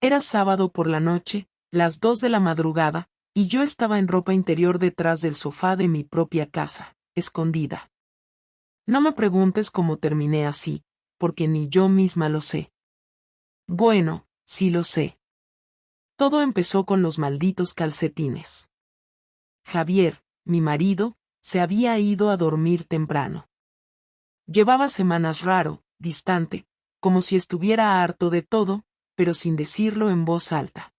Era sábado por la noche, las 2 de la madrugada, y yo estaba en ropa interior detrás del sofá de mi propia casa, escondida. No me preguntes cómo terminé así, porque ni yo misma lo sé. Bueno, sí lo sé. Todo empezó con los malditos calcetines. Javier, mi marido, se había ido a dormir temprano. Llevaba semanas raro, distante, como si estuviera harto de todo, pero sin decirlo en voz alta.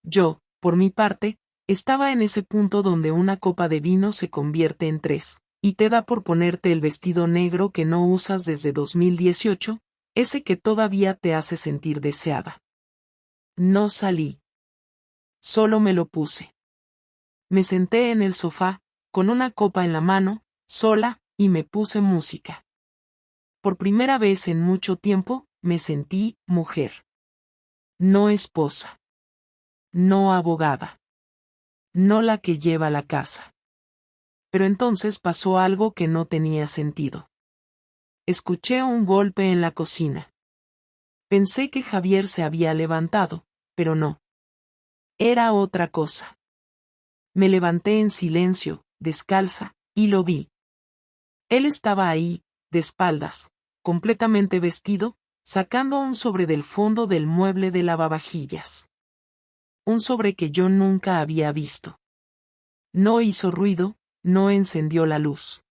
Yo, por mi parte, estaba en ese punto donde una copa de vino se convierte en 3, y te da por ponerte el vestido negro que no usas desde 2018, ese que todavía te hace sentir deseada. No salí. Solo me lo puse. Me senté en el sofá, con una copa en la mano, sola, y me puse música. Por primera vez en mucho tiempo, me sentí mujer. No esposa. No abogada. No la que lleva la casa. Pero entonces pasó algo que no tenía sentido. Escuché un golpe en la cocina. Pensé que Javier se había levantado, pero no. Era otra cosa. Me levanté en silencio, descalza, y lo vi. Él estaba ahí, de espaldas, completamente vestido, sacando un sobre del fondo del mueble de lavavajillas. Un sobre que yo nunca había visto. No hizo ruido, no encendió la luz.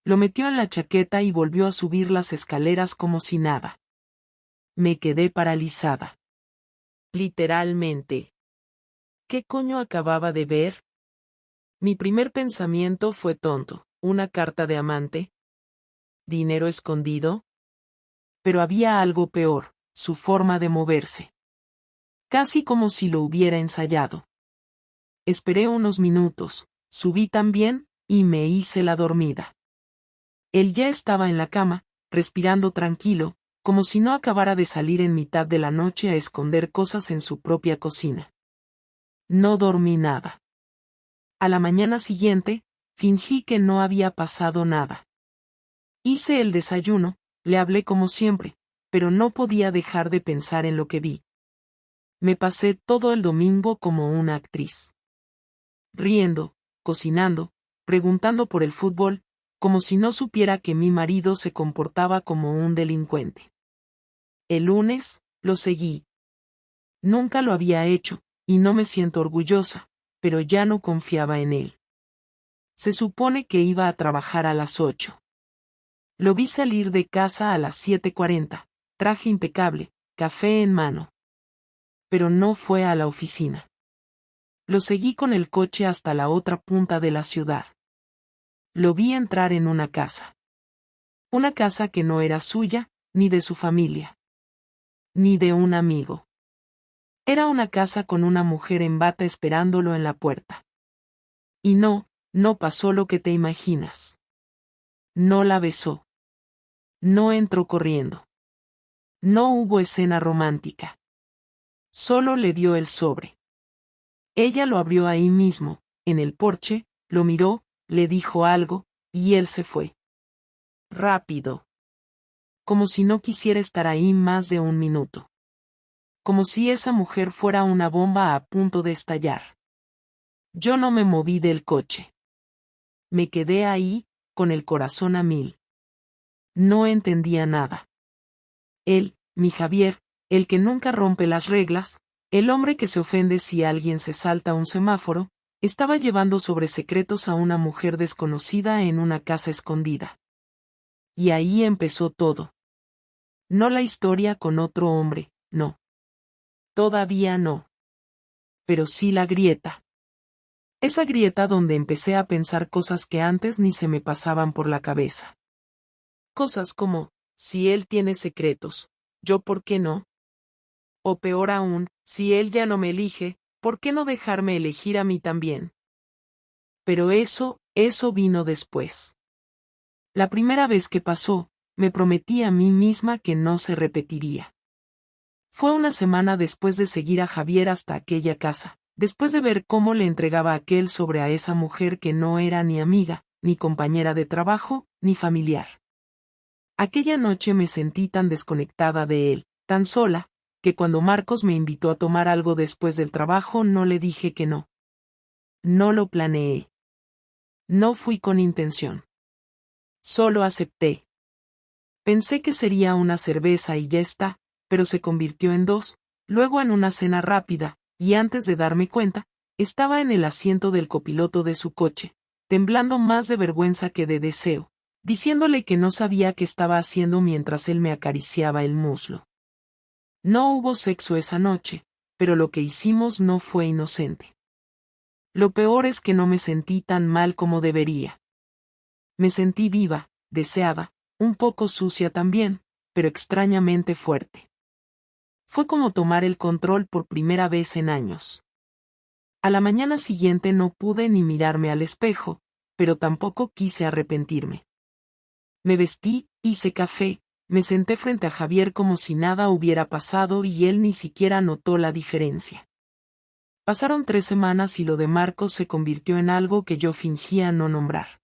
Lo metió en la chaqueta y volvió a subir las escaleras como si nada. Me quedé paralizada. Literalmente. ¿Qué coño acababa de ver? Mi primer pensamiento fue tonto. ¿Una carta de amante? ¿Dinero escondido? Pero había algo peor, su forma de moverse. Casi como si lo hubiera ensayado. Esperé unos minutos, subí también, y me hice la dormida. Él ya estaba en la cama, respirando tranquilo, como si no acabara de salir en mitad de la noche a esconder cosas en su propia cocina. No dormí nada. A la mañana siguiente, fingí que no había pasado nada. Hice el desayuno, le hablé como siempre, pero no podía dejar de pensar en lo que vi. Me pasé todo el domingo como una actriz. Riendo, cocinando, preguntando por el fútbol, como si no supiera que mi marido se comportaba como un delincuente. El lunes, lo seguí. Nunca lo había hecho, y no me siento orgullosa, pero ya no confiaba en él. Se supone que iba a trabajar a las 8. Lo vi salir de casa a las 7:40, traje impecable, café en mano. Pero no fue a la oficina. Lo seguí con el coche hasta la otra punta de la ciudad. Lo vi entrar en una casa. Una casa que no era suya, ni de su familia. Ni de un amigo. Era una casa con una mujer en bata esperándolo en la puerta. Y no pasó lo que te imaginas. No la besó. No entró corriendo. No hubo escena romántica. Solo le dio el sobre. Ella lo abrió ahí mismo, en el porche, lo miró, le dijo algo, y él se fue. Rápido. Como si no quisiera estar ahí más de un minuto. Como si esa mujer fuera una bomba a punto de estallar. Yo no me moví del coche. Me quedé ahí, con el corazón a 1000. No entendía nada. Él, mi Javier, el que nunca rompe las reglas, el hombre que se ofende si alguien se salta un semáforo, estaba llevando sobre secretos a una mujer desconocida en una casa escondida. Y ahí empezó todo. No la historia con otro hombre, no. Todavía no. Pero sí la grieta. Esa grieta donde empecé a pensar cosas que antes ni se me pasaban por la cabeza. Cosas como, si él tiene secretos, ¿yo por qué no? O peor aún, si él ya no me elige, ¿por qué no dejarme elegir a mí también? Pero eso vino después. La primera vez que pasó, me prometí a mí misma que no se repetiría. Fue una semana después de seguir a Javier hasta aquella casa, después de ver cómo le entregaba aquel sobre a esa mujer que no era ni amiga, ni compañera de trabajo, ni familiar. Aquella noche me sentí tan desconectada de él, tan sola, que cuando Marcos me invitó a tomar algo después del trabajo no le dije que no. No lo planeé. No fui con intención. Solo acepté. Pensé que sería una cerveza y ya está, pero se convirtió en dos, luego en una cena rápida, y antes de darme cuenta, estaba en el asiento del copiloto de su coche, temblando más de vergüenza que de deseo, diciéndole que no sabía qué estaba haciendo mientras él me acariciaba el muslo. No hubo sexo esa noche, pero lo que hicimos no fue inocente. Lo peor es que no me sentí tan mal como debería. Me sentí viva, deseada, un poco sucia también, pero extrañamente fuerte. Fue como tomar el control por primera vez en años. A la mañana siguiente no pude ni mirarme al espejo, pero tampoco quise arrepentirme. Me vestí, hice café, me senté frente a Javier como si nada hubiera pasado y él ni siquiera notó la diferencia. Pasaron 3 semanas y lo de Marcos se convirtió en algo que yo fingía no nombrar.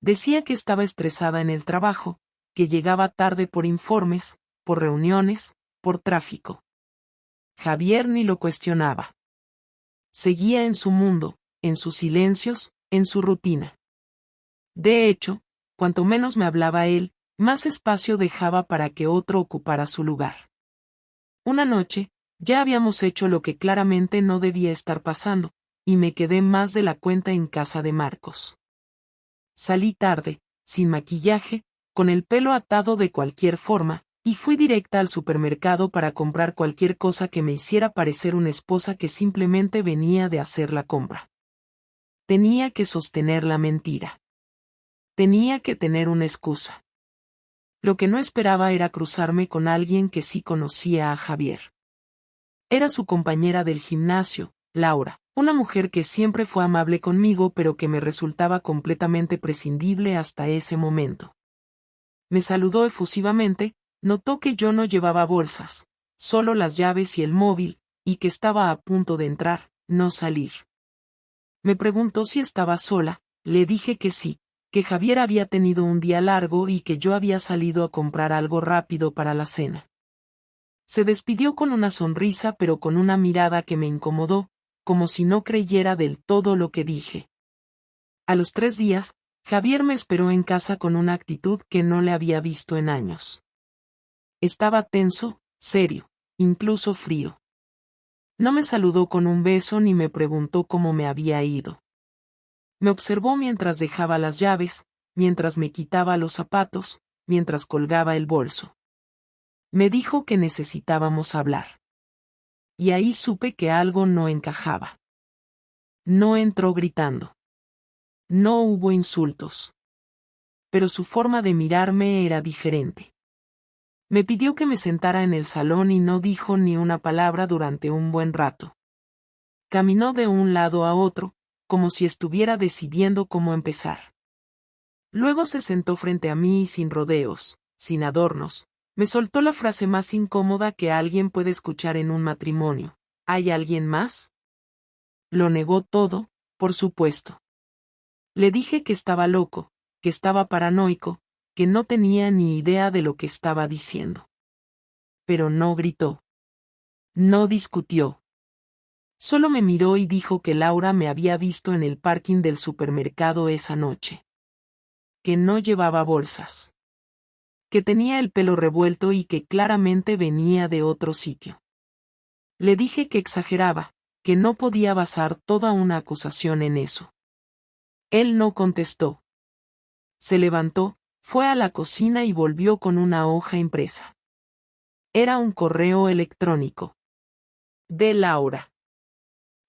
Decía que estaba estresada en el trabajo, que llegaba tarde por informes, por reuniones, por tráfico. Javier ni lo cuestionaba. Seguía en su mundo, en sus silencios, en su rutina. De hecho, cuanto menos me hablaba él, más espacio dejaba para que otro ocupara su lugar. Una noche, ya habíamos hecho lo que claramente no debía estar pasando, y me quedé más de la cuenta en casa de Marcos. Salí tarde, sin maquillaje, con el pelo atado de cualquier forma, y fui directa al supermercado para comprar cualquier cosa que me hiciera parecer una esposa que simplemente venía de hacer la compra. Tenía que sostener la mentira. Tenía que tener una excusa. Lo que no esperaba era cruzarme con alguien que sí conocía a Javier. Era su compañera del gimnasio, Laura, una mujer que siempre fue amable conmigo pero que me resultaba completamente prescindible hasta ese momento. Me saludó efusivamente, notó que yo no llevaba bolsas, solo las llaves y el móvil, y que estaba a punto de entrar, no salir. Me preguntó si estaba sola, le dije que sí, que Javier había tenido un día largo y que yo había salido a comprar algo rápido para la cena. Se despidió con una sonrisa pero con una mirada que me incomodó, como si no creyera del todo lo que dije. A los 3 días, Javier me esperó en casa con una actitud que no le había visto en años. Estaba tenso, serio, incluso frío. No me saludó con un beso ni me preguntó cómo me había ido. Me observó mientras dejaba las llaves, mientras me quitaba los zapatos, mientras colgaba el bolso. Me dijo que necesitábamos hablar. Y ahí supe que algo no encajaba. No entró gritando. No hubo insultos. Pero su forma de mirarme era diferente. Me pidió que me sentara en el salón y no dijo ni una palabra durante un buen rato. Caminó de un lado a otro, como si estuviera decidiendo cómo empezar. Luego se sentó frente a mí y sin rodeos, sin adornos, me soltó la frase más incómoda que alguien puede escuchar en un matrimonio. ¿Hay alguien más? Lo negó todo, por supuesto. Le dije que estaba loco, que estaba paranoico, que no tenía ni idea de lo que estaba diciendo. Pero no gritó. No discutió. Solo me miró y dijo que Laura me había visto en el parking del supermercado esa noche. Que no llevaba bolsas. Que tenía el pelo revuelto y que claramente venía de otro sitio. Le dije que exageraba, que no podía basar toda una acusación en eso. Él no contestó. Se levantó, fue a la cocina y volvió con una hoja impresa. Era un correo electrónico. De Laura.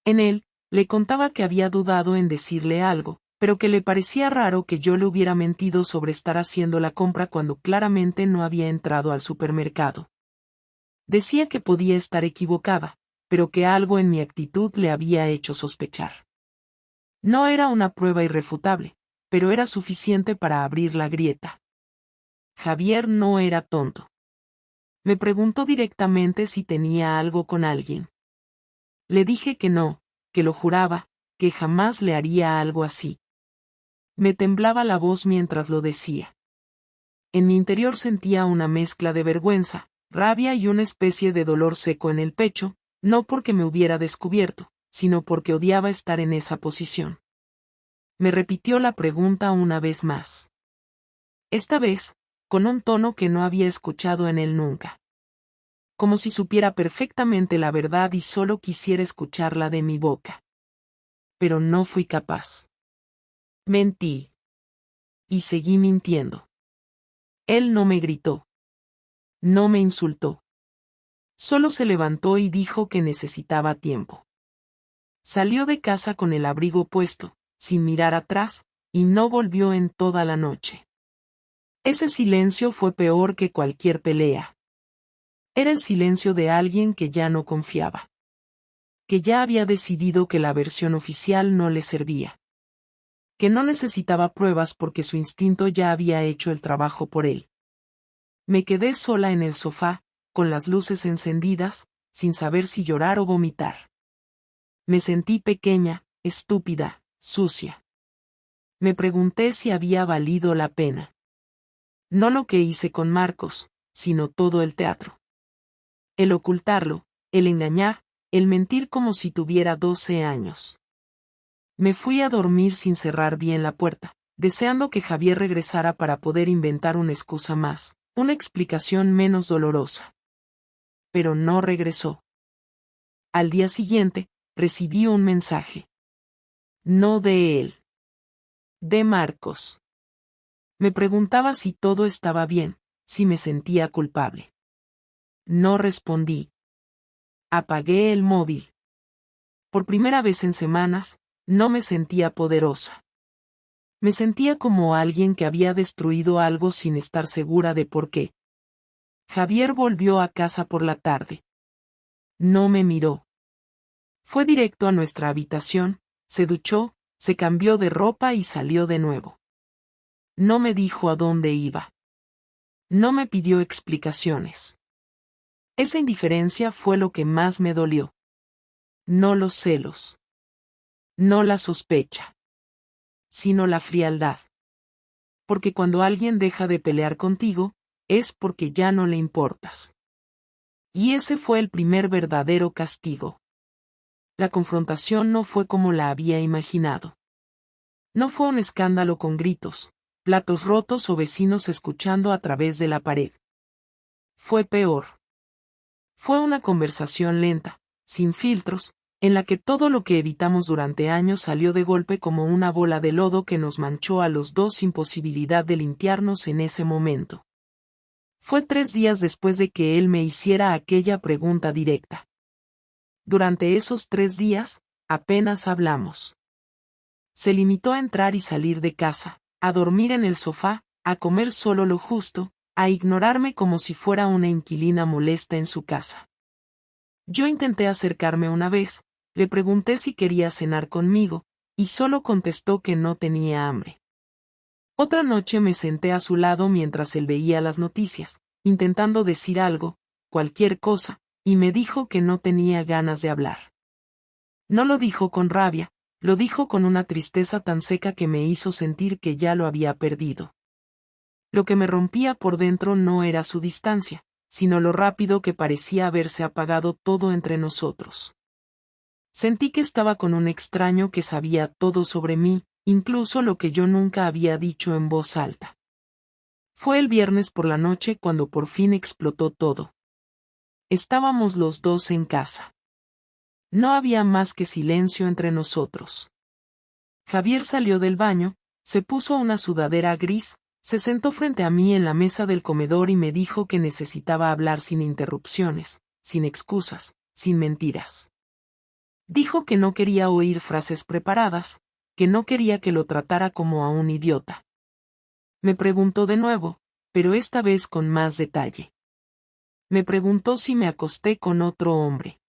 En él, le contaba que había dudado en decirle algo, pero que le parecía raro que yo le hubiera mentido sobre estar haciendo la compra cuando claramente no había entrado al supermercado. Decía que podía estar equivocada, pero que algo en mi actitud le había hecho sospechar. No era una prueba irrefutable, pero era suficiente para abrir la grieta. Javier no era tonto. Me preguntó directamente si tenía algo con alguien. Le dije que no, que lo juraba, que jamás le haría algo así. Me temblaba la voz mientras lo decía. En mi interior sentía una mezcla de vergüenza, rabia y una especie de dolor seco en el pecho, no porque me hubiera descubierto, sino porque odiaba estar en esa posición. Me repitió la pregunta una vez más. Esta vez, con un tono que no había escuchado en él nunca. Como si supiera perfectamente la verdad y solo quisiera escucharla de mi boca. Pero no fui capaz. Mentí. Y seguí mintiendo. Él no me gritó. No me insultó. Solo se levantó y dijo que necesitaba tiempo. Salió de casa con el abrigo puesto, sin mirar atrás, y no volvió en toda la noche. Ese silencio fue peor que cualquier pelea. Era el silencio de alguien que ya no confiaba. Que ya había decidido que la versión oficial no le servía. Que no necesitaba pruebas porque su instinto ya había hecho el trabajo por él. Me quedé sola en el sofá, con las luces encendidas, sin saber si llorar o vomitar. Me sentí pequeña, estúpida, sucia. Me pregunté si había valido la pena. No lo que hice con Marcos, sino todo el teatro. El ocultarlo, el engañar, el mentir como si tuviera 12 años. Me fui a dormir sin cerrar bien la puerta, deseando que Javier regresara para poder inventar una excusa más, una explicación menos dolorosa. Pero no regresó. Al día siguiente, recibí un mensaje. No de él. De Marcos. Me preguntaba si todo estaba bien, si me sentía culpable. No respondí. Apagué el móvil. Por primera vez en semanas, no me sentía poderosa. Me sentía como alguien que había destruido algo sin estar segura de por qué. Javier volvió a casa por la tarde. No me miró. Fue directo a nuestra habitación, se duchó, se cambió de ropa y salió de nuevo. No me dijo a dónde iba. No me pidió explicaciones. Esa indiferencia fue lo que más me dolió. No los celos. No la sospecha. Sino la frialdad. Porque cuando alguien deja de pelear contigo, es porque ya no le importas. Y ese fue el primer verdadero castigo. La confrontación no fue como la había imaginado. No fue un escándalo con gritos, platos rotos o vecinos escuchando a través de la pared. Fue peor. Fue una conversación lenta, sin filtros, en la que todo lo que evitamos durante años salió de golpe como una bola de lodo que nos manchó a los dos sin posibilidad de limpiarnos en ese momento. Fue 3 días después de que él me hiciera aquella pregunta directa. Durante esos 3 días, apenas hablamos. Se limitó a entrar y salir de casa, a dormir en el sofá, a comer solo lo justo, a ignorarme como si fuera una inquilina molesta en su casa. Yo intenté acercarme una vez, le pregunté si quería cenar conmigo, y solo contestó que no tenía hambre. Otra noche me senté a su lado mientras él veía las noticias, intentando decir algo, cualquier cosa, y me dijo que no tenía ganas de hablar. No lo dijo con rabia, lo dijo con una tristeza tan seca que me hizo sentir que ya lo había perdido. Lo que me rompía por dentro no era su distancia, sino lo rápido que parecía haberse apagado todo entre nosotros. Sentí que estaba con un extraño que sabía todo sobre mí, incluso lo que yo nunca había dicho en voz alta. Fue el viernes por la noche cuando por fin explotó todo. Estábamos los dos en casa. No había más que silencio entre nosotros. Javier salió del baño, se puso una sudadera gris, se sentó frente a mí en la mesa del comedor y me dijo que necesitaba hablar sin interrupciones, sin excusas, sin mentiras. Dijo que no quería oír frases preparadas, que no quería que lo tratara como a un idiota. Me preguntó de nuevo, pero esta vez con más detalle. Me preguntó si me acosté con otro hombre.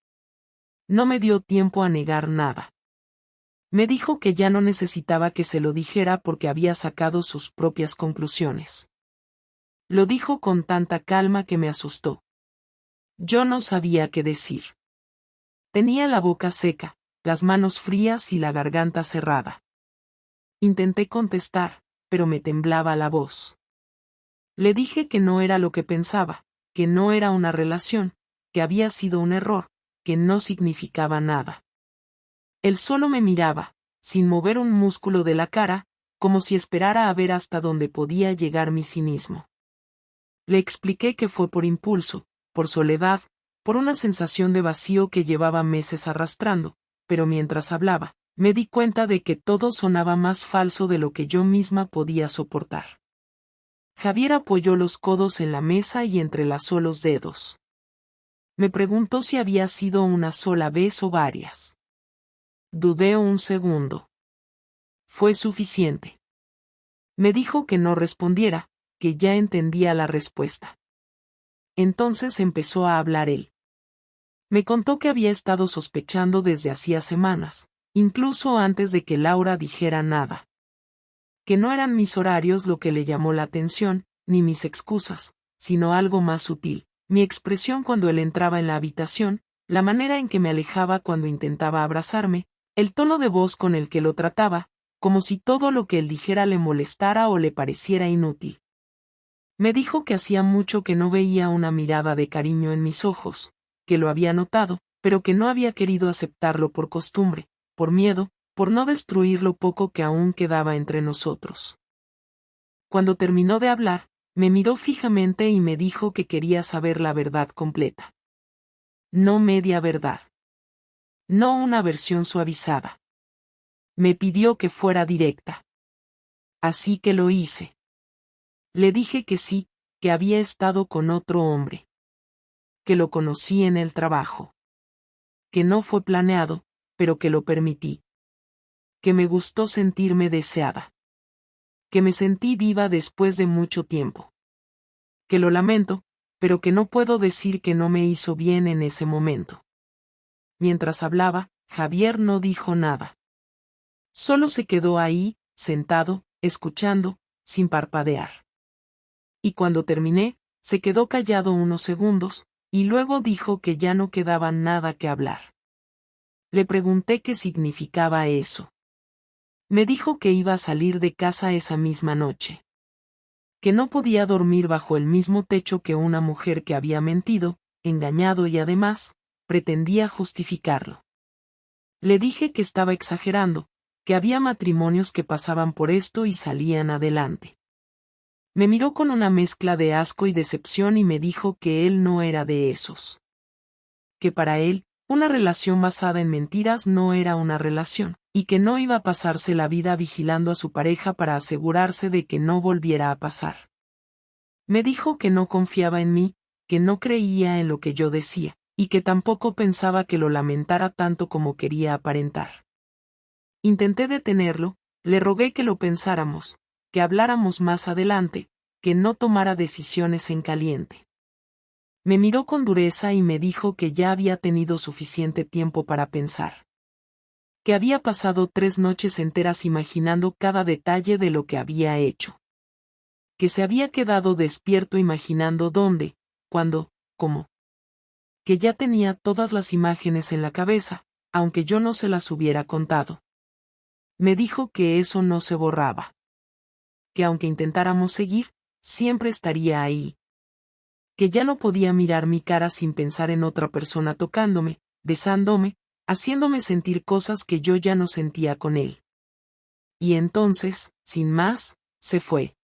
No me dio tiempo a negar nada. Me dijo que ya no necesitaba que se lo dijera porque había sacado sus propias conclusiones. Lo dijo con tanta calma que me asustó. Yo no sabía qué decir. Tenía la boca seca, las manos frías y la garganta cerrada. Intenté contestar, pero me temblaba la voz. Le dije que no era lo que pensaba, que no era una relación, que había sido un error, que no significaba nada. Él solo me miraba, sin mover un músculo de la cara, como si esperara a ver hasta dónde podía llegar mi cinismo. Le expliqué que fue por impulso, por soledad, por una sensación de vacío que llevaba meses arrastrando, pero mientras hablaba, me di cuenta de que todo sonaba más falso de lo que yo misma podía soportar. Javier apoyó los codos en la mesa y entrelazó los dedos. Me preguntó si había sido una sola vez o varias. Dudé un segundo. Fue suficiente. Me dijo que no respondiera, que ya entendía la respuesta. Entonces empezó a hablar él. Me contó que había estado sospechando desde hacía semanas, incluso antes de que Laura dijera nada. Que no eran mis horarios lo que le llamó la atención, ni mis excusas, sino algo más sutil, mi expresión cuando él entraba en la habitación, la manera en que me alejaba cuando intentaba abrazarme, el tono de voz con el que lo trataba, como si todo lo que él dijera le molestara o le pareciera inútil. Me dijo que hacía mucho que no veía una mirada de cariño en mis ojos, que lo había notado, pero que no había querido aceptarlo por costumbre, por miedo, por no destruir lo poco que aún quedaba entre nosotros. Cuando terminó de hablar, me miró fijamente y me dijo que quería saber la verdad completa. No media verdad. No una versión suavizada. Me pidió que fuera directa. Así que lo hice. Le dije que sí, que había estado con otro hombre. Que lo conocí en el trabajo. Que no fue planeado, pero que lo permití. Que me gustó sentirme deseada. Que me sentí viva después de mucho tiempo. Que lo lamento, pero que no puedo decir que no me hizo bien en ese momento. Mientras hablaba, Javier no dijo nada. Solo se quedó ahí, sentado, escuchando, sin parpadear. Y cuando terminé, se quedó callado unos segundos, y luego dijo que ya no quedaba nada que hablar. Le pregunté qué significaba eso. Me dijo que iba a salir de casa esa misma noche. Que no podía dormir bajo el mismo techo que una mujer que había mentido, engañado y además, pretendía justificarlo. Le dije que estaba exagerando, que había matrimonios que pasaban por esto y salían adelante. Me miró con una mezcla de asco y decepción y me dijo que él no era de esos. Que para él, una relación basada en mentiras no era una relación, y que no iba a pasarse la vida vigilando a su pareja para asegurarse de que no volviera a pasar. Me dijo que no confiaba en mí, que no creía en lo que yo decía, y que tampoco pensaba que lo lamentara tanto como quería aparentar. Intenté detenerlo, le rogué que lo pensáramos, que habláramos más adelante, que no tomara decisiones en caliente. Me miró con dureza y me dijo que ya había tenido suficiente tiempo para pensar. Que había pasado 3 noches enteras imaginando cada detalle de lo que había hecho. Que se había quedado despierto imaginando dónde, cuándo, cómo. Que ya tenía todas las imágenes en la cabeza, aunque yo no se las hubiera contado. Me dijo que eso no se borraba. Que aunque intentáramos seguir, siempre estaría ahí. Que ya no podía mirar mi cara sin pensar en otra persona tocándome, besándome, haciéndome sentir cosas que yo ya no sentía con él. Y entonces, sin más, se fue.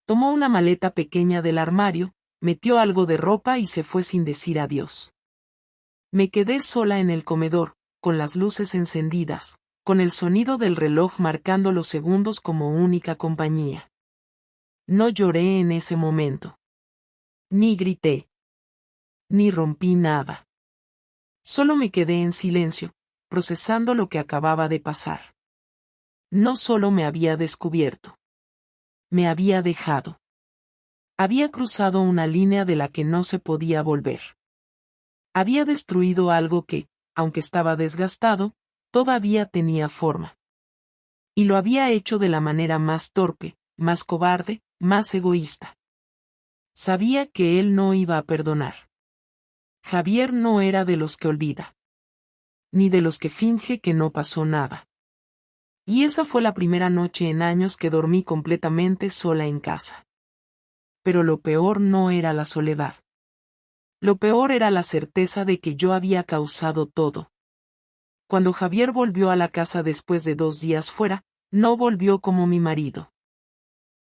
Tomó una maleta pequeña del armario, metió algo de ropa y se fue sin decir adiós. Me quedé sola en el comedor, con las luces encendidas, con el sonido del reloj marcando los segundos como única compañía. No lloré en ese momento. Ni grité. Ni rompí nada. Solo me quedé en silencio, procesando lo que acababa de pasar. No solo me había descubierto. Me había dejado. Había cruzado una línea de la que no se podía volver. Había destruido algo que, aunque estaba desgastado, todavía tenía forma. Y lo había hecho de la manera más torpe, más cobarde, más egoísta. Sabía que él no iba a perdonar. Javier no era de los que olvida. Ni de los que finge que no pasó nada. Y esa fue la primera noche en años que dormí completamente sola en casa. Pero lo peor no era la soledad. Lo peor era la certeza de que yo había causado todo. Cuando Javier volvió a la casa después de 2 días fuera, no volvió como mi marido.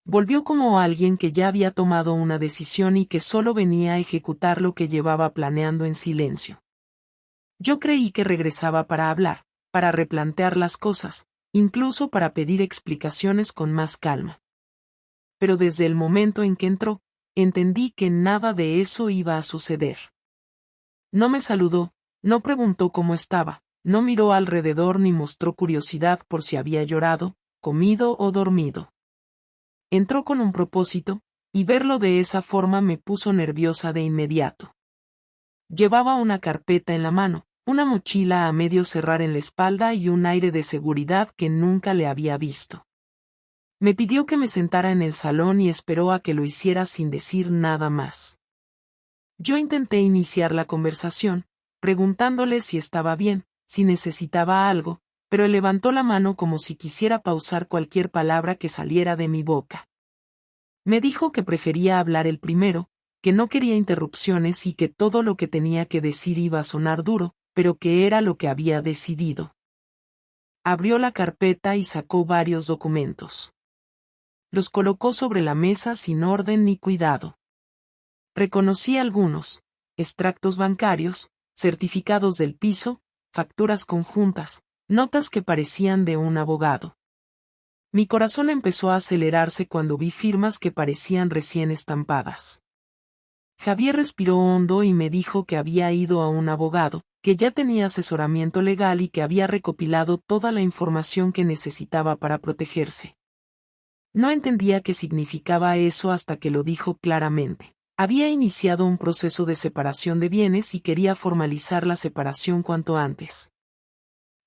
Volvió como alguien que ya había tomado una decisión y que solo venía a ejecutar lo que llevaba planeando en silencio. Yo creí que regresaba para hablar, para replantear las cosas, incluso para pedir explicaciones con más calma. Pero desde el momento en que entró, entendí que nada de eso iba a suceder. No me saludó, no preguntó cómo estaba, no miró alrededor ni mostró curiosidad por si había llorado, comido o dormido. Entró con un propósito, y verlo de esa forma me puso nerviosa de inmediato. Llevaba una carpeta en la mano, una mochila a medio cerrar en la espalda y un aire de seguridad que nunca le había visto. Me pidió que me sentara en el salón y esperó a que lo hiciera sin decir nada más. Yo intenté iniciar la conversación, preguntándole si estaba bien, si necesitaba algo, pero él levantó la mano como si quisiera pausar cualquier palabra que saliera de mi boca. Me dijo que prefería hablar él primero, que no quería interrupciones y que todo lo que tenía que decir iba a sonar duro, pero que era lo que había decidido. Abrió la carpeta y sacó varios documentos. Los colocó sobre la mesa sin orden ni cuidado. Reconocí algunos: extractos bancarios, certificados del piso, facturas conjuntas, notas que parecían de un abogado. Mi corazón empezó a acelerarse cuando vi firmas que parecían recién estampadas. Javier respiró hondo y me dijo que había ido a un abogado, que ya tenía asesoramiento legal y que había recopilado toda la información que necesitaba para protegerse. No entendía qué significaba eso hasta que lo dijo claramente. Había iniciado un proceso de separación de bienes y quería formalizar la separación cuanto antes.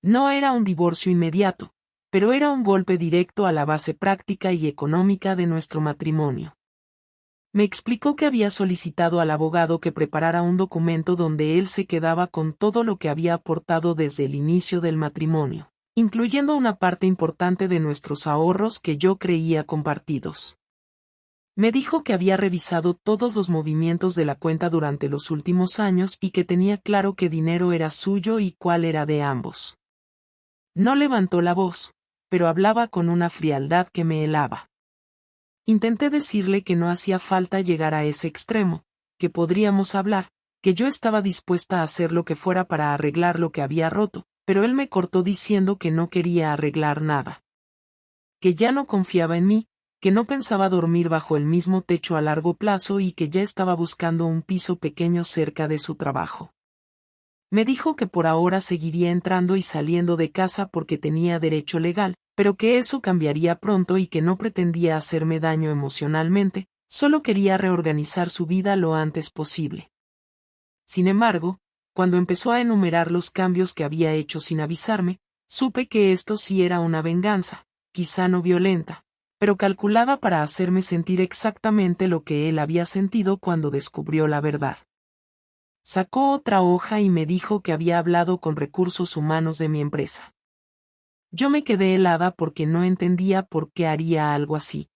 No era un divorcio inmediato, pero era un golpe directo a la base práctica y económica de nuestro matrimonio. Me explicó que había solicitado al abogado que preparara un documento donde él se quedaba con todo lo que había aportado desde el inicio del matrimonio, incluyendo una parte importante de nuestros ahorros que yo creía compartidos. Me dijo que había revisado todos los movimientos de la cuenta durante los últimos años y que tenía claro qué dinero era suyo y cuál era de ambos. No levantó la voz, pero hablaba con una frialdad que me helaba. Intenté decirle que no hacía falta llegar a ese extremo, que podríamos hablar, que yo estaba dispuesta a hacer lo que fuera para arreglar lo que había roto, pero él me cortó diciendo que no quería arreglar nada. Que ya no confiaba en mí, que no pensaba dormir bajo el mismo techo a largo plazo y que ya estaba buscando un piso pequeño cerca de su trabajo. Me dijo que por ahora seguiría entrando y saliendo de casa porque tenía derecho legal, pero que eso cambiaría pronto y que no pretendía hacerme daño emocionalmente, solo quería reorganizar su vida lo antes posible. Sin embargo, cuando empezó a enumerar los cambios que había hecho sin avisarme, supe que esto sí era una venganza, quizá no violenta, pero calculada para hacerme sentir exactamente lo que él había sentido cuando descubrió la verdad. Sacó otra hoja y me dijo que había hablado con recursos humanos de mi empresa. Yo me quedé helada porque no entendía por qué haría algo así.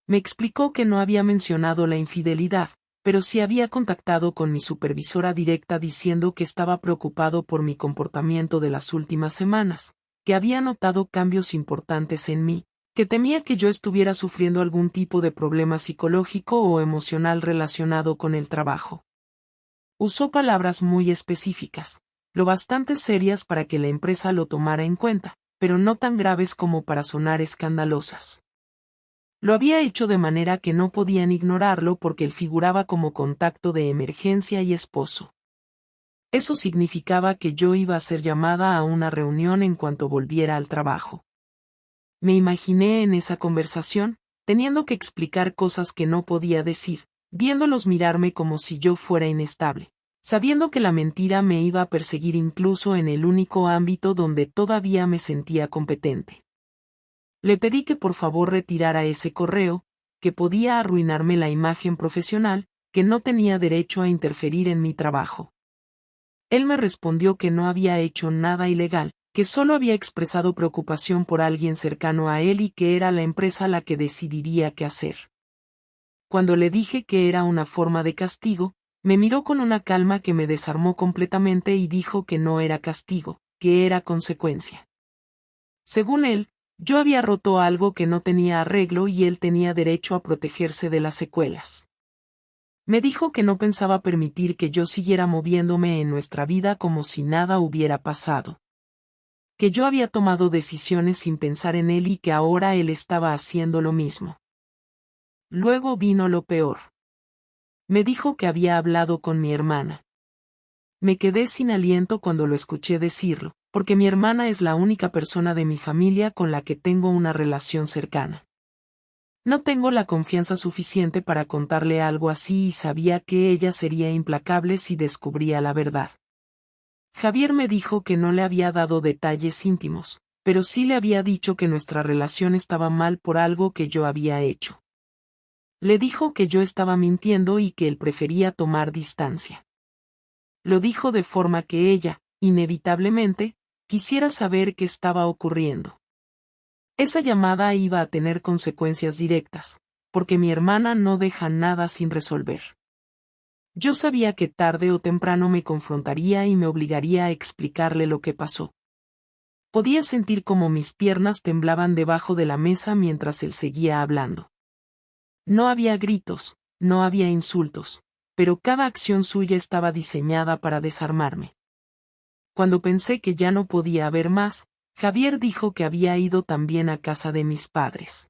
Me explicó que no había mencionado la infidelidad, pero sí había contactado con mi supervisora directa diciendo que estaba preocupado por mi comportamiento de las últimas semanas, que había notado cambios importantes en mí, que temía que yo estuviera sufriendo algún tipo de problema psicológico o emocional relacionado con el trabajo. Usó palabras muy específicas, lo bastante serias para que la empresa lo tomara en cuenta, pero no tan graves como para sonar escandalosas. Lo había hecho de manera que no podían ignorarlo porque él figuraba como contacto de emergencia y esposo. Eso significaba que yo iba a ser llamada a una reunión en cuanto volviera al trabajo. Me imaginé en esa conversación, teniendo que explicar cosas que no podía decir, viéndolos mirarme como si yo fuera inestable, sabiendo que la mentira me iba a perseguir incluso en el único ámbito donde todavía me sentía competente. Le pedí que por favor retirara ese correo, que podía arruinarme la imagen profesional, que no tenía derecho a interferir en mi trabajo. Él me respondió que no había hecho nada ilegal, que solo había expresado preocupación por alguien cercano a él y que era la empresa la que decidiría qué hacer. Cuando le dije que era una forma de castigo, Me miró con una calma que me desarmó completamente y dijo que no era castigo, que era consecuencia. Según él, yo había roto algo que no tenía arreglo y él tenía derecho a protegerse de las secuelas. Me dijo que no pensaba permitir que yo siguiera moviéndome en nuestra vida como si nada hubiera pasado. Que yo había tomado decisiones sin pensar en él y que ahora él estaba haciendo lo mismo. Luego vino lo peor. Me dijo que había hablado con mi hermana. Me quedé sin aliento cuando lo escuché decirlo, porque mi hermana es la única persona de mi familia con la que tengo una relación cercana. No tengo la confianza suficiente para contarle algo así y sabía que ella sería implacable si descubría la verdad. Javier me dijo que no le había dado detalles íntimos, pero sí le había dicho que nuestra relación estaba mal por algo que yo había hecho. Le dijo que yo estaba mintiendo y que él prefería tomar distancia. Lo dijo de forma que ella, inevitablemente, quisiera saber qué estaba ocurriendo. Esa llamada iba a tener consecuencias directas, porque mi hermana no deja nada sin resolver. Yo sabía que tarde o temprano me confrontaría y me obligaría a explicarle lo que pasó. Podía sentir como mis piernas temblaban debajo de la mesa mientras él seguía hablando. No había gritos, no había insultos, pero cada acción suya estaba diseñada para desarmarme. Cuando pensé que ya no podía haber más, Javier dijo que había ido también a casa de mis padres.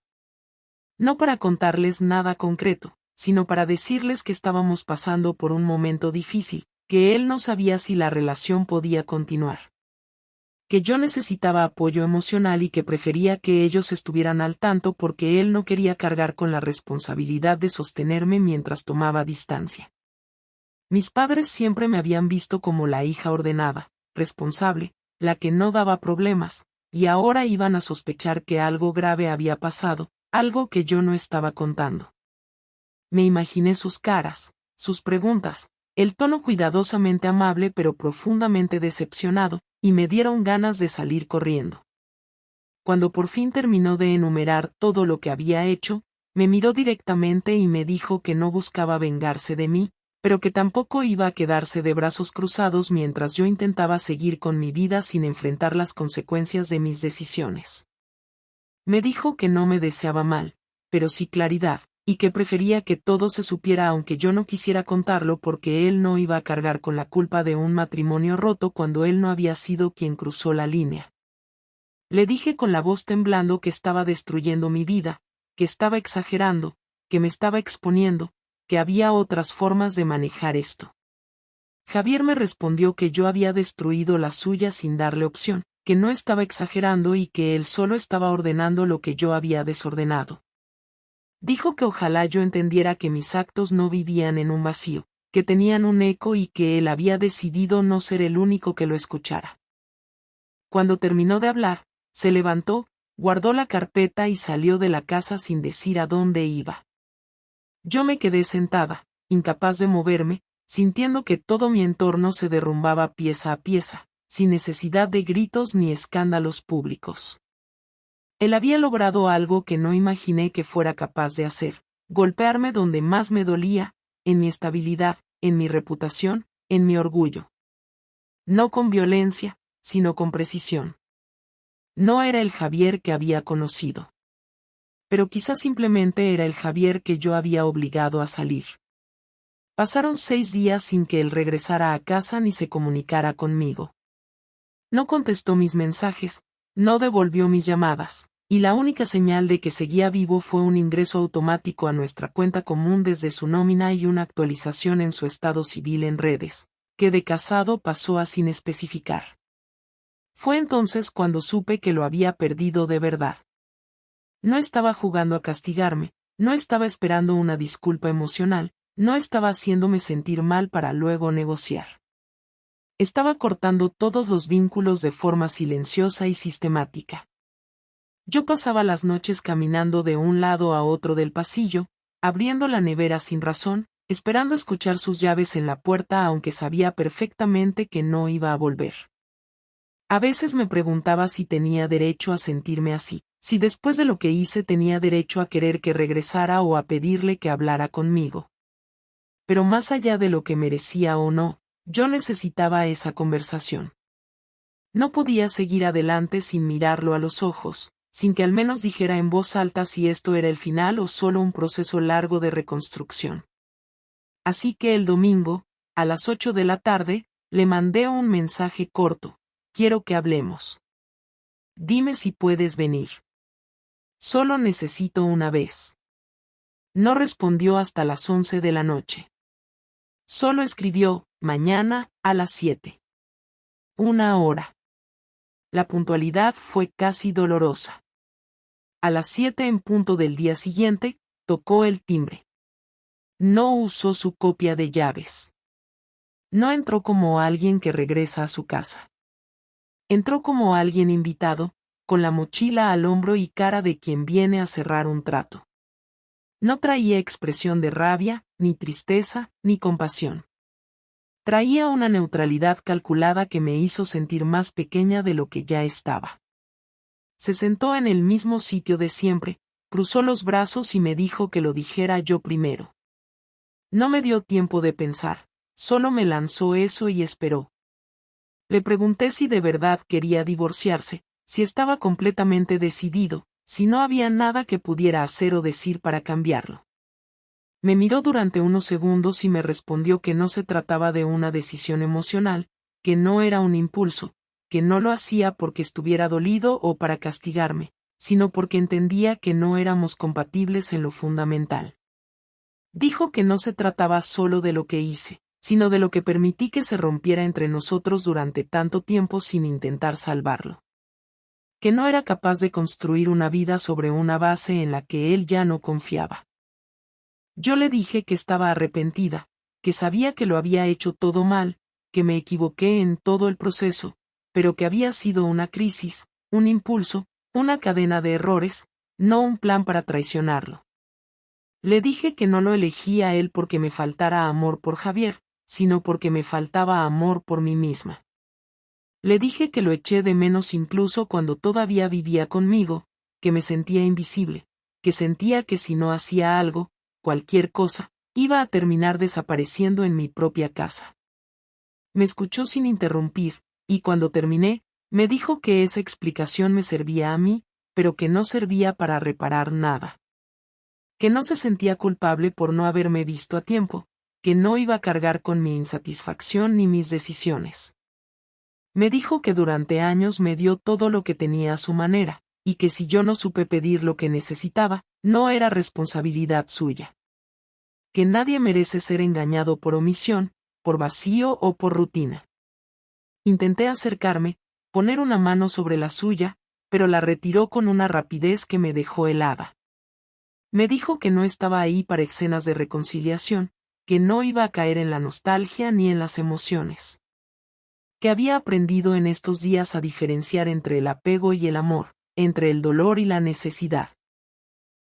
No para contarles nada concreto, sino para decirles que estábamos pasando por un momento difícil, que él no sabía si la relación podía continuar. Que yo necesitaba apoyo emocional y que prefería que ellos estuvieran al tanto porque él no quería cargar con la responsabilidad de sostenerme mientras tomaba distancia. Mis padres siempre me habían visto como la hija ordenada, responsable, la que no daba problemas, y ahora iban a sospechar que algo grave había pasado, algo que yo no estaba contando. Me imaginé sus caras, sus preguntas, el tono cuidadosamente amable pero profundamente decepcionado, y me dieron ganas de salir corriendo. Cuando por fin terminó de enumerar todo lo que había hecho, me miró directamente y me dijo que no buscaba vengarse de mí, pero que tampoco iba a quedarse de brazos cruzados mientras yo intentaba seguir con mi vida sin enfrentar las consecuencias de mis decisiones. Me dijo que no me deseaba mal, pero sí claridad, y que prefería que todo se supiera aunque yo no quisiera contarlo porque él no iba a cargar con la culpa de un matrimonio roto cuando él no había sido quien cruzó la línea. Le dije con la voz temblando que estaba destruyendo mi vida, que estaba exagerando, que me estaba exponiendo, que había otras formas de manejar esto. Javier me respondió que yo había destruido la suya sin darle opción, que no estaba exagerando y que él solo estaba ordenando lo que yo había desordenado. Dijo que ojalá yo entendiera que mis actos no vivían en un vacío, que tenían un eco y que él había decidido no ser el único que lo escuchara. Cuando terminó de hablar, se levantó, guardó la carpeta y salió de la casa sin decir a dónde iba. Yo me quedé sentada, incapaz de moverme, sintiendo que todo mi entorno se derrumbaba pieza a pieza, sin necesidad de gritos ni escándalos públicos. Él había logrado algo que no imaginé que fuera capaz de hacer, golpearme donde más me dolía, en mi estabilidad, en mi reputación, en mi orgullo. No con violencia, sino con precisión. No era el Javier que había conocido. Pero quizás simplemente era el Javier que yo había obligado a salir. Pasaron 6 días sin que él regresara a casa ni se comunicara conmigo. No contestó mis mensajes, no devolvió mis llamadas, y la única señal de que seguía vivo fue un ingreso automático a nuestra cuenta común desde su nómina y una actualización en su estado civil en redes, que de casado pasó a sin especificar. Fue entonces cuando supe que lo había perdido de verdad. No estaba jugando a castigarme, no estaba esperando una disculpa emocional, no estaba haciéndome sentir mal para luego negociar. Estaba cortando todos los vínculos de forma silenciosa y sistemática. Yo pasaba las noches caminando de un lado a otro del pasillo, abriendo la nevera sin razón, esperando escuchar sus llaves en la puerta aunque sabía perfectamente que no iba a volver. A veces me preguntaba si tenía derecho a sentirme así, si después de lo que hice tenía derecho a querer que regresara o a pedirle que hablara conmigo. pero más allá de lo que merecía o no, yo necesitaba esa conversación. No podía seguir adelante sin mirarlo a los ojos, sin que al menos dijera en voz alta si esto era el final o solo un proceso largo de reconstrucción. Así que el domingo, a las 8 de la tarde, le mandé un mensaje corto: quiero que hablemos. Dime si puedes venir. Solo necesito una vez. No respondió hasta las 11 de la noche. Solo escribió: mañana, a las 7. 1 hora. La puntualidad fue casi dolorosa. A las 7 en punto del día siguiente, tocó el timbre. No usó su copia de llaves. No entró como alguien que regresa a su casa. Entró como alguien invitado, con la mochila al hombro y cara de quien viene a cerrar un trato. No traía expresión de rabia, ni tristeza, ni compasión. Traía una neutralidad calculada que me hizo sentir más pequeña de lo que ya estaba. Se sentó en el mismo sitio de siempre, cruzó los brazos y me dijo que lo dijera yo primero. No me dio tiempo de pensar, solo me lanzó eso y esperó. Le pregunté si de verdad quería divorciarse, si estaba completamente decidido, si no había nada que pudiera hacer o decir para cambiarlo. Me miró durante unos segundos y me respondió que no se trataba de una decisión emocional, que no era un impulso, que no lo hacía porque estuviera dolido o para castigarme, sino porque entendía que no éramos compatibles en lo fundamental. Dijo que no se trataba solo de lo que hice, sino de lo que permití que se rompiera entre nosotros durante tanto tiempo sin intentar salvarlo. Que no era capaz de construir una vida sobre una base en la que él ya no confiaba. Yo le dije que estaba arrepentida, que sabía que lo había hecho todo mal, que me equivoqué en todo el proceso, pero que había sido una crisis, un impulso, una cadena de errores, no un plan para traicionarlo. Le dije que no lo elegí a él porque me faltara amor por Javier, sino porque me faltaba amor por mí misma. Le dije que lo eché de menos incluso cuando todavía vivía conmigo, que me sentía invisible, que sentía que si no hacía algo, cualquier cosa, iba a terminar desapareciendo en mi propia casa. Me escuchó sin interrumpir, y cuando terminé, me dijo que esa explicación me servía a mí, pero que no servía para reparar nada. Que no se sentía culpable por no haberme visto a tiempo, que no iba a cargar con mi insatisfacción ni mis decisiones. Me dijo que durante años me dio todo lo que tenía a su manera, y que si yo no supe pedir lo que necesitaba, no era responsabilidad suya. Que nadie merece ser engañado por omisión, por vacío o por rutina. Intenté acercarme, poner una mano sobre la suya, pero la retiró con una rapidez que me dejó helada. Me dijo que no estaba ahí para escenas de reconciliación, que no iba a caer en la nostalgia ni en las emociones. Que había aprendido en estos días a diferenciar entre el apego y el amor, entre el dolor y la necesidad.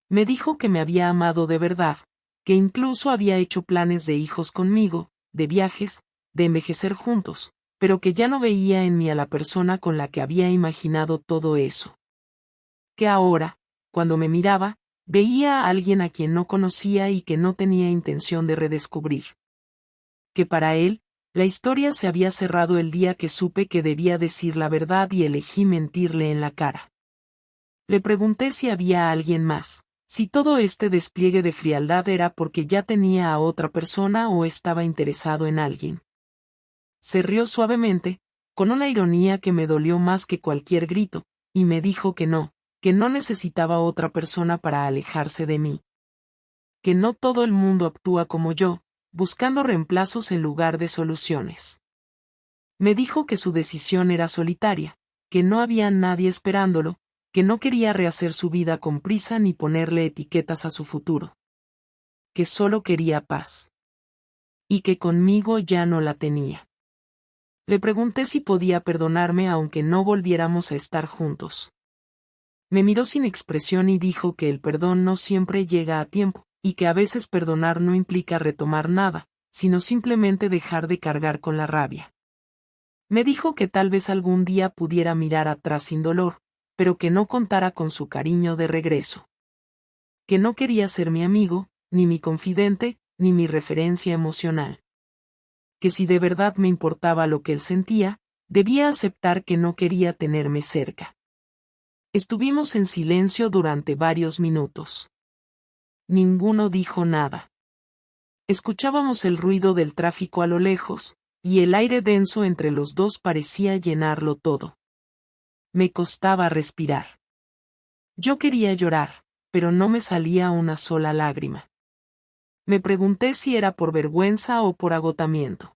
Me dijo que me había amado de verdad, que incluso había hecho planes de hijos conmigo, de viajes, de envejecer juntos, pero que ya no veía en mí a la persona con la que había imaginado todo eso. Que ahora, cuando me miraba, veía a alguien a quien no conocía y que no tenía intención de redescubrir. Que para él, la historia se había cerrado el día que supe que debía decir la verdad y elegí mentirle en la cara. Le pregunté si había alguien más, si todo este despliegue de frialdad era porque ya tenía a otra persona o estaba interesado en alguien. Se rió suavemente, con una ironía que me dolió más que cualquier grito, y me dijo que no necesitaba otra persona para alejarse de mí. Que no todo el mundo actúa como yo, buscando reemplazos en lugar de soluciones. Me dijo que su decisión era solitaria, que no había nadie esperándolo, que no quería rehacer su vida con prisa ni ponerle etiquetas a su futuro. Que solo quería paz. Y que conmigo ya no la tenía. Le pregunté si podía perdonarme aunque no volviéramos a estar juntos. Me miró sin expresión y dijo que el perdón no siempre llega a tiempo, y que a veces perdonar no implica retomar nada, sino simplemente dejar de cargar con la rabia. Me dijo que tal vez algún día pudiera mirar atrás sin dolor, pero que no contara con su cariño de regreso. Que no quería ser mi amigo, ni mi confidente, ni mi referencia emocional. Que si de verdad me importaba lo que él sentía, debía aceptar que no quería tenerme cerca. Estuvimos en silencio durante varios minutos. Ninguno dijo nada. Escuchábamos el ruido del tráfico a lo lejos, y el aire denso entre los dos parecía llenarlo todo. Me costaba respirar. Yo quería llorar, pero no me salía una sola lágrima. Me pregunté si era por vergüenza o por agotamiento.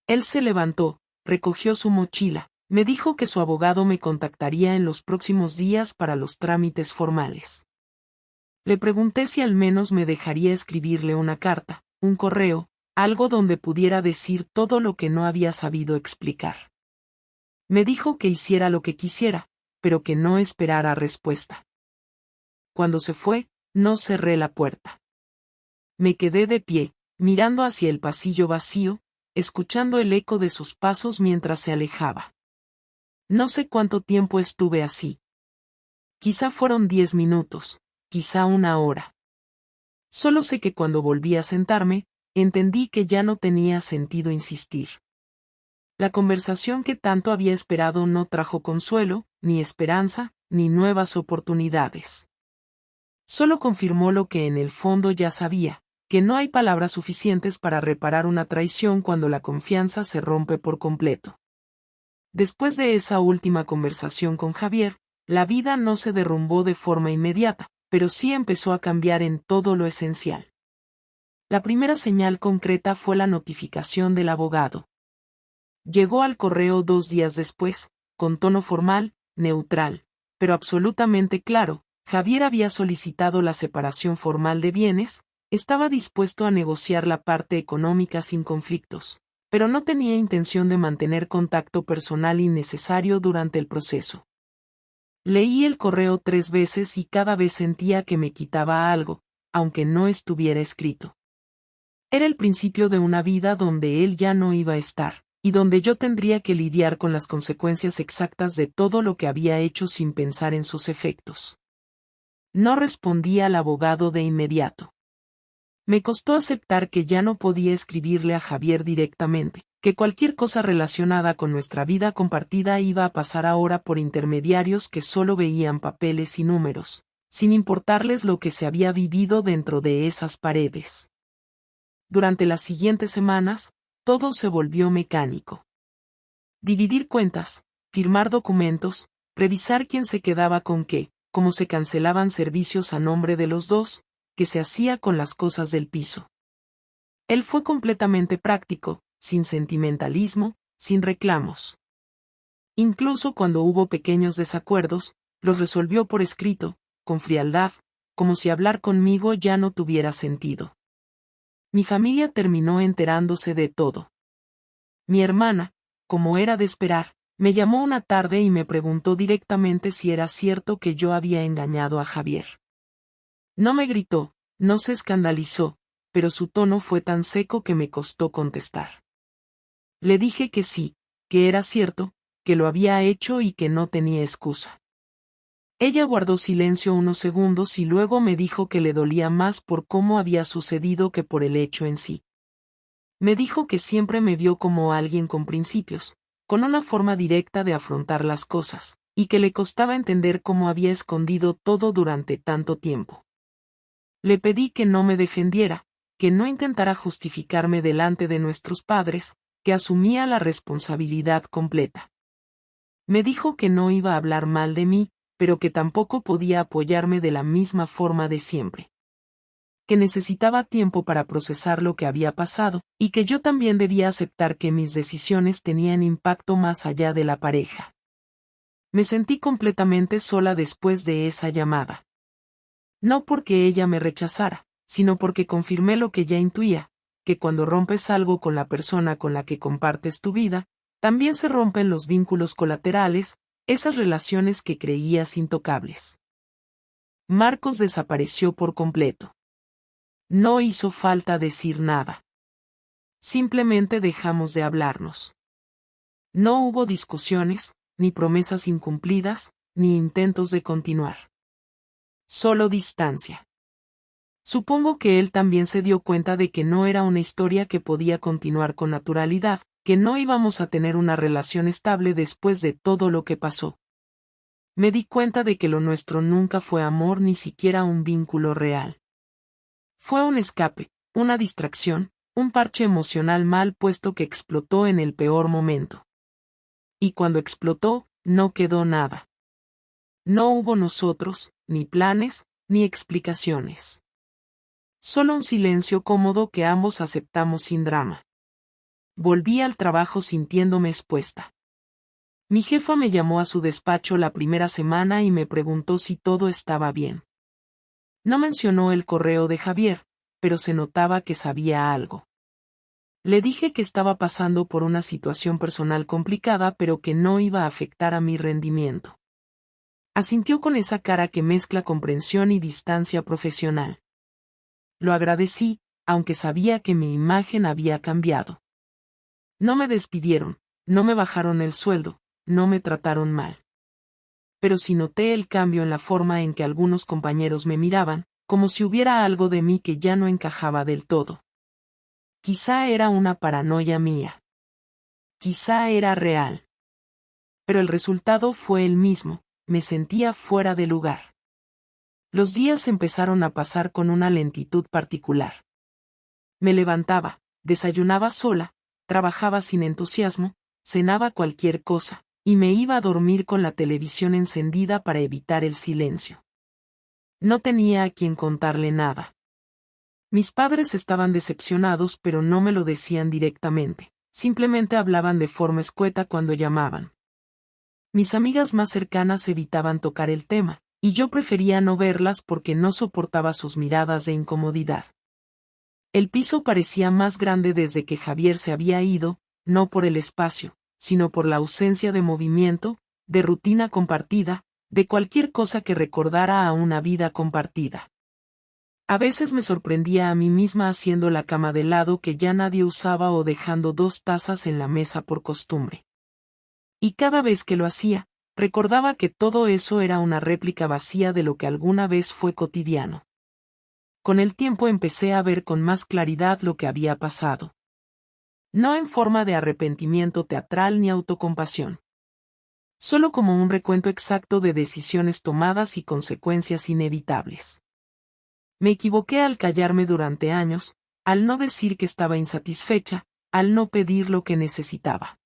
Él se levantó, recogió su mochila, me dijo que su abogado me contactaría en los próximos días para los trámites formales. Le pregunté si al menos me dejaría escribirle una carta, un correo, algo donde pudiera decir todo lo que no había sabido explicar. Me dijo que hiciera lo que quisiera, pero que no esperara respuesta. Cuando se fue, no cerré la puerta. Me quedé de pie, mirando hacia el pasillo vacío, escuchando el eco de sus pasos mientras se alejaba. No sé cuánto tiempo estuve así. Quizá fueron 10 minutos, quizá una hora. Solo sé que cuando volví a sentarme, entendí que ya no tenía sentido insistir. La conversación que tanto había esperado no trajo consuelo, ni esperanza, ni nuevas oportunidades. Solo confirmó lo que en el fondo ya sabía, que no hay palabras suficientes para reparar una traición cuando la confianza se rompe por completo. Después de esa última conversación con Javier, la vida no se derrumbó de forma inmediata, pero sí empezó a cambiar en todo lo esencial. La primera señal concreta fue la notificación del abogado. Llegó al correo 2 días después, con tono formal, neutral, pero absolutamente claro. Javier había solicitado la separación formal de bienes, estaba dispuesto a negociar la parte económica sin conflictos, pero no tenía intención de mantener contacto personal innecesario durante el proceso. Leí el correo 3 veces y cada vez sentía que me quitaba algo, aunque no estuviera escrito. Era el principio de una vida donde él ya no iba a estar, y donde yo tendría que lidiar con las consecuencias exactas de todo lo que había hecho sin pensar en sus efectos. No respondí al abogado de inmediato. Me costó aceptar que ya no podía escribirle a Javier directamente, que cualquier cosa relacionada con nuestra vida compartida iba a pasar ahora por intermediarios que solo veían papeles y números, sin importarles lo que se había vivido dentro de esas paredes. Durante las siguientes semanas, todo se volvió mecánico. Dividir cuentas, firmar documentos, revisar quién se quedaba con qué, cómo se cancelaban servicios a nombre de los dos, qué se hacía con las cosas del piso. Él fue completamente práctico, sin sentimentalismo, sin reclamos. Incluso cuando hubo pequeños desacuerdos, los resolvió por escrito, con frialdad, como si hablar conmigo ya no tuviera sentido. Mi familia terminó enterándose de todo. Mi hermana, como era de esperar, me llamó una tarde y me preguntó directamente si era cierto que yo había engañado a Javier. No me gritó, no se escandalizó, pero su tono fue tan seco que me costó contestar. Le dije que sí, que era cierto, que lo había hecho y que no tenía excusa. Ella guardó silencio unos segundos y luego me dijo que le dolía más por cómo había sucedido que por el hecho en sí. Me dijo que siempre me vio como alguien con principios, con una forma directa de afrontar las cosas, y que le costaba entender cómo había escondido todo durante tanto tiempo. Le pedí que no me defendiera, que no intentara justificarme delante de nuestros padres, que asumía la responsabilidad completa. Me dijo que no iba a hablar mal de mí, pero que tampoco podía apoyarme de la misma forma de siempre. Que necesitaba tiempo para procesar lo que había pasado, y que yo también debía aceptar que mis decisiones tenían impacto más allá de la pareja. Me sentí completamente sola después de esa llamada. No porque ella me rechazara, sino porque confirmé lo que ya intuía, que cuando rompes algo con la persona con la que compartes tu vida, también se rompen los vínculos colaterales, esas relaciones que creías intocables. Marcos desapareció por completo. No hizo falta decir nada. Simplemente dejamos de hablarnos. No hubo discusiones, ni promesas incumplidas, ni intentos de continuar. Solo distancia. Supongo que él también se dio cuenta de que no era una historia que podía continuar con naturalidad, que no íbamos a tener una relación estable después de todo lo que pasó. Me di cuenta de que lo nuestro nunca fue amor ni siquiera un vínculo real. Fue un escape, una distracción, un parche emocional mal puesto que explotó en el peor momento. Y cuando explotó, no quedó nada. No hubo nosotros, ni planes, ni explicaciones. Solo un silencio cómodo que ambos aceptamos sin drama. Volví al trabajo sintiéndome expuesta. Mi jefa me llamó a su despacho la primera semana y me preguntó si todo estaba bien. No mencionó el correo de Javier, pero se notaba que sabía algo. Le dije que estaba pasando por una situación personal complicada pero que no iba a afectar a mi rendimiento. Asintió con esa cara que mezcla comprensión y distancia profesional. Lo agradecí, aunque sabía que mi imagen había cambiado. No me despidieron, no me bajaron el sueldo, no me trataron mal. Pero sí noté el cambio en la forma en que algunos compañeros me miraban, como si hubiera algo de mí que ya no encajaba del todo. Quizá era una paranoia mía. Quizá era real. Pero el resultado fue el mismo, me sentía fuera de lugar. Los días empezaron a pasar con una lentitud particular. Me levantaba, desayunaba sola, trabajaba sin entusiasmo, cenaba cualquier cosa, y me iba a dormir con la televisión encendida para evitar el silencio. No tenía a quien contarle nada. Mis padres estaban decepcionados pero no me lo decían directamente, simplemente hablaban de forma escueta cuando llamaban. Mis amigas más cercanas evitaban tocar el tema, y yo prefería no verlas porque no soportaba sus miradas de incomodidad. El piso parecía más grande desde que Javier se había ido, no por el espacio, sino por la ausencia de movimiento, de rutina compartida, de cualquier cosa que recordara a una vida compartida. A veces me sorprendía a mí misma haciendo la cama de lado que ya nadie usaba o dejando 2 tazas en la mesa por costumbre. Y cada vez que lo hacía, recordaba que todo eso era una réplica vacía de lo que alguna vez fue cotidiano. Con el tiempo empecé a ver con más claridad lo que había pasado. No en forma de arrepentimiento teatral ni autocompasión. Solo como un recuento exacto de decisiones tomadas y consecuencias inevitables. Me equivoqué al callarme durante años, al no decir que estaba insatisfecha, al no pedir lo que necesitaba.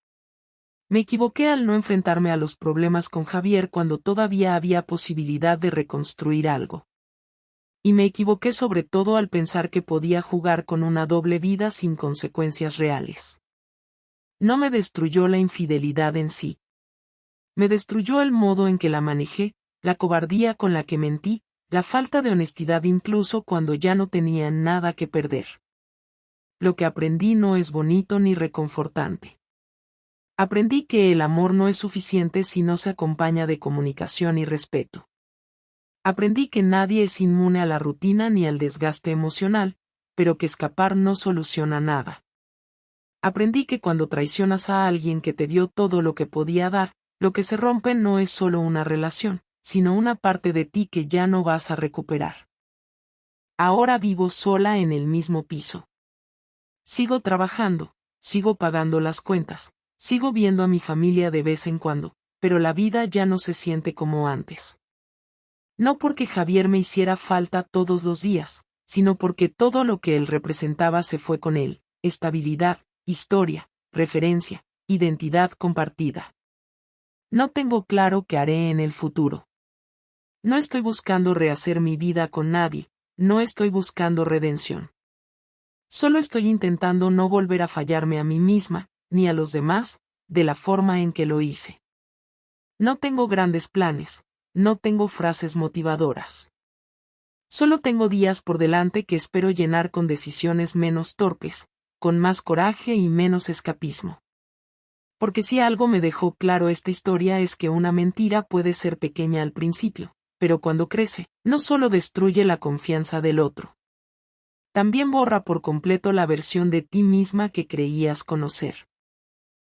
Me equivoqué al no enfrentarme a los problemas con Javier cuando todavía había posibilidad de reconstruir algo. Y me equivoqué sobre todo al pensar que podía jugar con una doble vida sin consecuencias reales. No me destruyó la infidelidad en sí. Me destruyó el modo en que la manejé, la cobardía con la que mentí, la falta de honestidad incluso cuando ya no tenía nada que perder. Lo que aprendí no es bonito ni reconfortante. Aprendí que el amor no es suficiente si no se acompaña de comunicación y respeto. Aprendí que nadie es inmune a la rutina ni al desgaste emocional, pero que escapar no soluciona nada. Aprendí que cuando traicionas a alguien que te dio todo lo que podía dar, lo que se rompe no es solo una relación, sino una parte de ti que ya no vas a recuperar. Ahora vivo sola en el mismo piso. Sigo trabajando, sigo pagando las cuentas, sigo viendo a mi familia de vez en cuando, pero la vida ya no se siente como antes. No porque Javier me hiciera falta todos los días, sino porque todo lo que él representaba se fue con él: estabilidad, historia, referencia, identidad compartida. No tengo claro qué haré en el futuro. No estoy buscando rehacer mi vida con nadie, no estoy buscando redención. Solo estoy intentando no volver a fallarme a mí misma, ni a los demás, de la forma en que lo hice. No tengo grandes planes, no tengo frases motivadoras. Solo tengo días por delante que espero llenar con decisiones menos torpes, con más coraje y menos escapismo. Porque si algo me dejó claro esta historia es que una mentira puede ser pequeña al principio, pero cuando crece, no solo destruye la confianza del otro. También borra por completo la versión de ti misma que creías conocer.